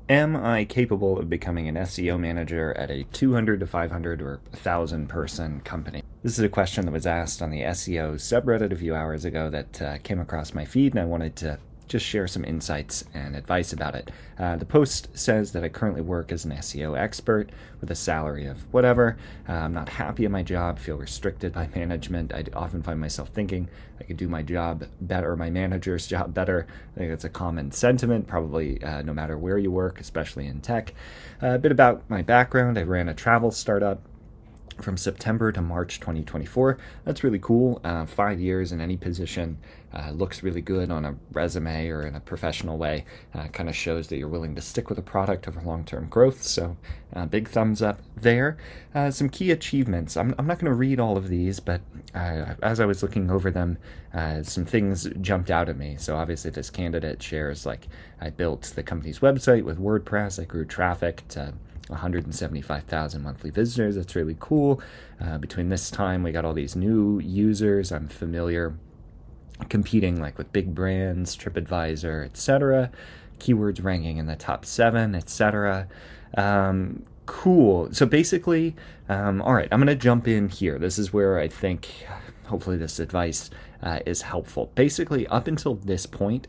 Am I capable of becoming an SEO manager at a 200 to 500 or 1,000 person company? This is a question that was asked on the SEO subreddit a few hours ago that came across my feed, and I wanted to just share some insights and advice about it. The post says that I currently work as an SEO expert with a salary of whatever. I'm not happy at my job, feel restricted by management. I often find myself thinking I could do my job better, or my manager's job better. I think that's a common sentiment, probably no matter where you work, especially in tech. A bit about my background. I ran a travel startup from September to March 2024. That's really cool. 5 years in any position looks really good on a resume or in a professional way. Kind of shows that you're willing to stick with a product over long-term growth. So big thumbs up there. Some key achievements. I'm not going to read all of these, but as I was looking over them, some things jumped out at me. So obviously this candidate shares, like, I built the company's website with WordPress. I grew traffic to 175,000 monthly visitors. That's really cool. Between this time, we got all these new users. I'm familiar competing like with big brands, TripAdvisor, etc. Keywords ranking in the top 7, etc. Cool. So basically, all right, I'm going to jump in here. This is where I think hopefully this advice is helpful. Basically, up until this point,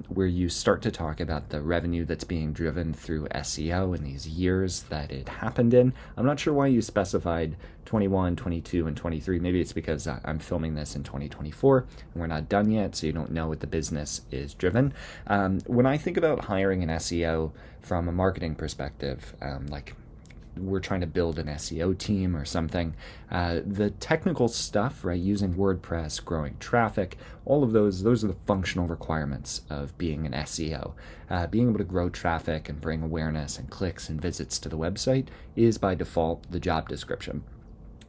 where you start to talk about the revenue that's being driven through SEO in these years that it happened in. I'm not sure why you specified 21, 22, and 23. Maybe it's because I'm filming this in 2024 and we're not done yet, so you don't know what the business is driven. When I think about hiring an SEO from a marketing perspective, like we're trying to build an SEO team or something. The technical stuff, right, using WordPress, growing traffic, all of those are the functional requirements of being an SEO. Being able to grow traffic and bring awareness and clicks and visits to the website is by default the job description.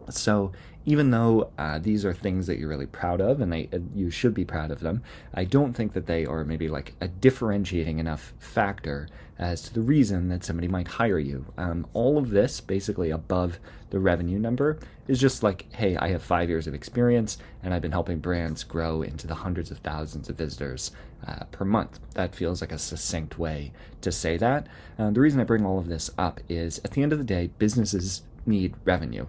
So even though these are things that you're really proud of, and you should be proud of them, I don't think that they are maybe like a differentiating enough factor as to the reason that somebody might hire you. All of this, basically above the revenue number, is just like, hey, I have 5 years of experience and I've been helping brands grow into the hundreds of thousands of visitors per month. That feels like a succinct way to say that. The reason I bring all of this up is, at the end of the day, businesses need revenue.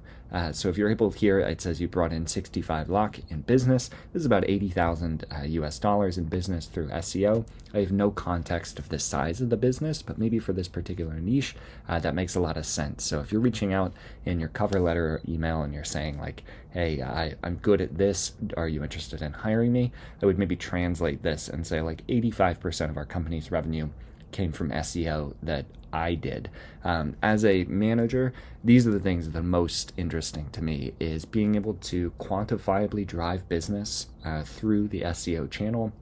So if you're able here, it says you brought in 65 lakh in business. This is about 80,000 US dollars in business through SEO. I have no context of the size of the business, but maybe for this particular niche, that makes a lot of sense. So if you're reaching out in your cover letter or email and you're saying like, hey, I'm good at this, are you interested in hiring me? I would maybe translate this and say like 85% of our company's revenue came from SEO that I did. As a manager, these are the things that are the most interesting to me, is being able to quantifiably drive business through the SEO channel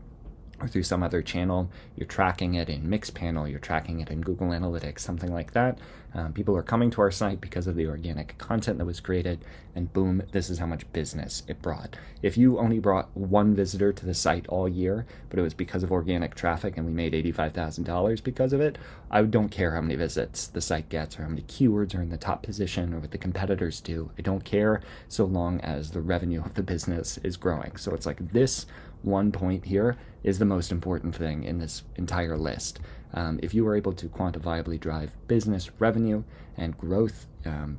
or through some other channel. You're tracking it in Mixpanel, you're tracking it in Google Analytics, something like that. People are coming to our site because of the organic content that was created, and boom, this is how much business it brought. If you only brought one visitor to the site all year, but it was because of organic traffic and we made $85,000 because of it, I don't care how many visits the site gets or how many keywords are in the top position or what the competitors do. I don't care, so long as the revenue of the business is growing. So it's like this one point here is the most important thing in this entire list. If you are able to quantifiably drive business revenue and growth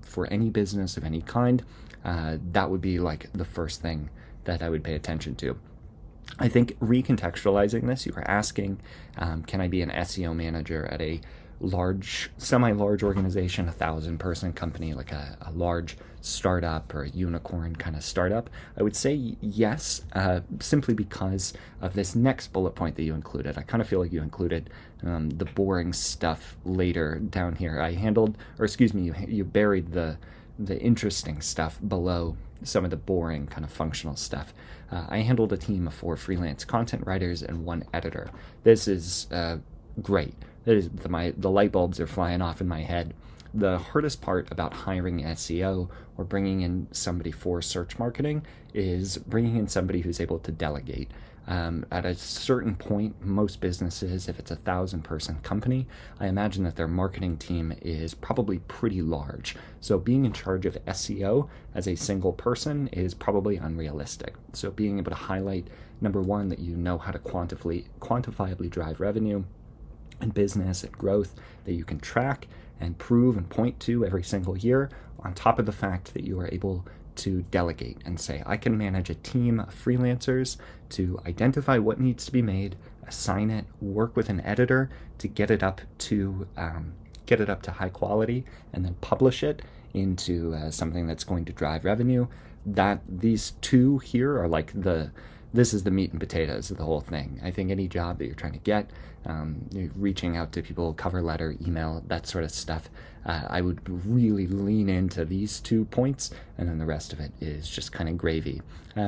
for any business of any kind, that would be like the first thing that I would pay attention to. I think recontextualizing this, you were asking, can I be an SEO manager at a large, semi-large organization, 1,000-person company, like a large startup or a unicorn kind of startup? I would say yes, simply because of this next bullet point that you included. I kind of feel like you included the boring stuff later down here. You buried the interesting stuff below some of the boring kind of functional stuff. I handled a team of 4 freelance content writers and 1 editor. This is great. The light bulbs are flying off in my head. The hardest part about hiring SEO or bringing in somebody for search marketing is bringing in somebody who's able to delegate. At a certain point, most businesses, if it's 1,000-person company, I imagine that their marketing team is probably pretty large. So being in charge of SEO as a single person is probably unrealistic. So being able to highlight, number one, that you know how to quantifiably drive revenue, and business and growth that you can track and prove and point to every single year, on top of the fact that you are able to delegate and say, I can manage a team of freelancers to identify what needs to be made, assign it, work with an editor to get it up to high quality, and then publish it into something that's going to drive revenue. That these two here are like this is the meat and potatoes of the whole thing. I think any job that you're trying to get, reaching out to people, cover letter, email, that sort of stuff, I would really lean into these 2 points, and then the rest of it is just kind of gravy.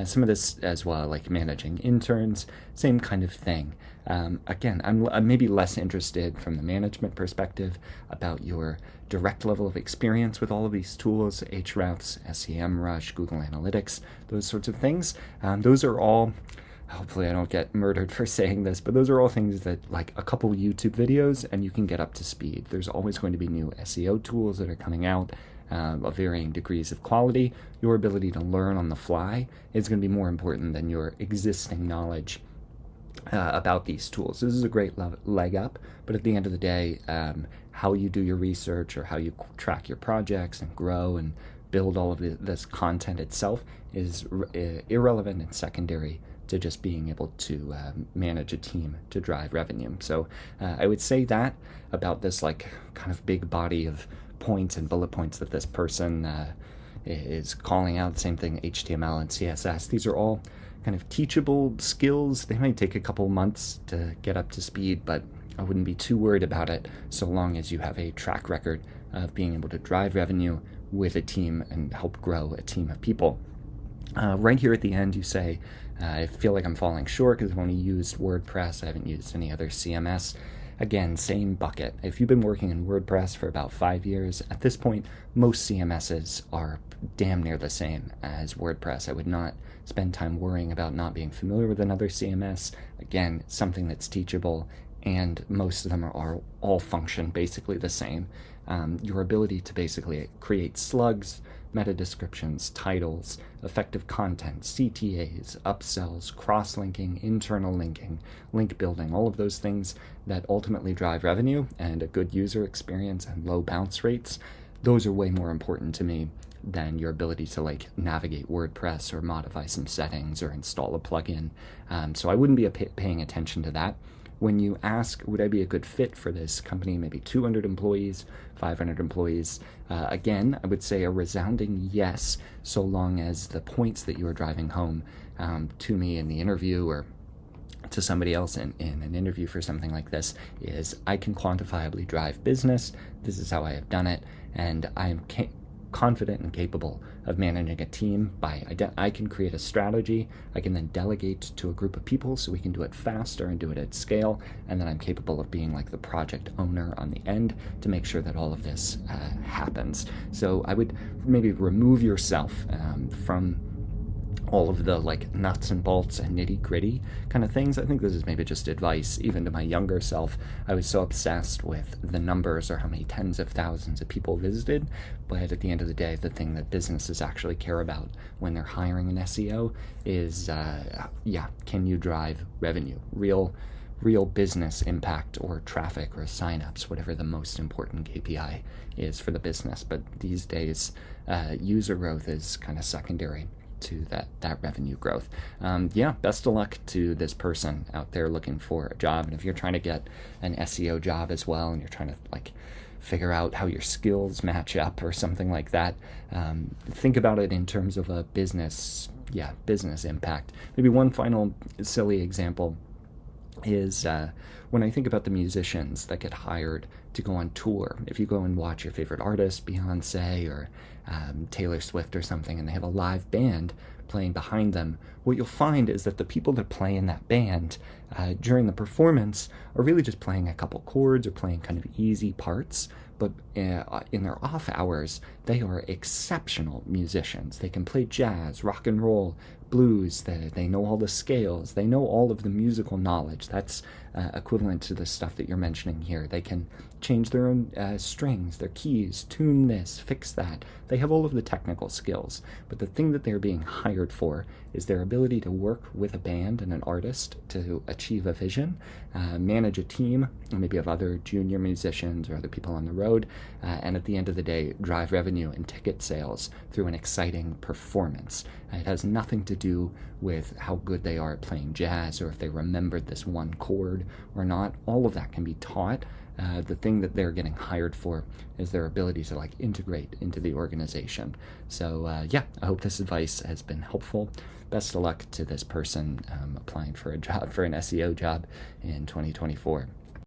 Some of this as well, like managing interns, same kind of thing. Again, I'm maybe less interested from the management perspective about your direct level of experience with all of these tools, Ahrefs, SEMrush, Google Analytics, those sorts of things. Those are all, hopefully I don't get murdered for saying this, but those are all things that, like a couple YouTube videos and you can get up to speed. There's always going to be new SEO tools that are coming out of varying degrees of quality. Your ability to learn on the fly is going to be more important than your existing knowledge about these tools. This is a great leg up, but at the end of the day, how you do your research or how you track your projects and grow and build all of this content itself is irrelevant and secondary to just being able to manage a team to drive revenue. So I would say that about this like kind of big body of points and bullet points that this person is calling out. Same thing, HTML and CSS. These are all kind of teachable skills. They might take a couple months to get up to speed, but I wouldn't be too worried about it so long as you have a track record of being able to drive revenue with a team and help grow a team of people. Right here at the end, you say, I feel like I'm falling short because I've only used WordPress. I haven't used any other CMS. Again, same bucket. If you've been working in WordPress for about 5 years, at this point, most CMSs are damn near the same as WordPress. I would not spend time worrying about not being familiar with another CMS. Again, something that's teachable, and most of them are all function basically the same. Your ability to basically create slugs, meta descriptions, titles, effective content, CTAs, upsells, cross-linking, internal linking, link building, all of those things that ultimately drive revenue and a good user experience and low bounce rates, those are way more important to me than your ability to like navigate WordPress or modify some settings or install a plugin. So I wouldn't be paying attention to that. When you ask, would I be a good fit for this company, maybe 200 employees, 500 employees, again, I would say a resounding yes, so long as the points that you are driving home to me in the interview or to somebody else in an interview for something like this is, I can quantifiably drive business, this is how I have done it, and I am confident and capable of managing a team. I can create a strategy, I can then delegate to a group of people so we can do it faster and do it at scale, and then I'm capable of being like the project owner on the end to make sure that all of this happens. So I would maybe remove yourself from all of the like nuts and bolts and nitty gritty kind of things. I think this is maybe just advice even to my younger self. I was so obsessed with the numbers or how many tens of thousands of people visited, but at the end of the day, the thing that businesses actually care about when they're hiring an SEO is, can you drive revenue? Real business impact or traffic or signups, whatever the most important KPI is for the business. But these days, user growth is kind of secondary to that revenue growth. Best of luck to this person out there looking for a job. And if you're trying to get an SEO job as well, and you're trying to like figure out how your skills match up or something like that, think about it in terms of a business impact. Maybe one final silly example is when I think about the musicians that get hired to go on tour. If you go and watch your favorite artist, Beyonce or Taylor Swift or something, and they have a live band playing behind them, what you'll find is that the people that play in that band during the performance are really just playing a couple chords or playing kind of easy parts, but in their off hours, they are exceptional musicians. They can play jazz, rock and roll, blues, they know all the scales, they know all of the musical knowledge. That's equivalent to the stuff that you're mentioning here. They can change their own strings, their keys, tune this, fix that. They have all of the technical skills, but the thing that they're being hired for is their ability to work with a band and an artist to achieve a vision, manage a team, maybe of other junior musicians or other people on the road, and at the end of the day, drive revenue and ticket sales through an exciting performance. It has nothing to do with how good they are at playing jazz or if they remembered this one chord or not. All of that can be taught. The thing that they're getting hired for is their ability to integrate into the organization. So yeah, I hope this advice has been helpful. Best of luck to this person applying for a job, for an SEO job in 2024.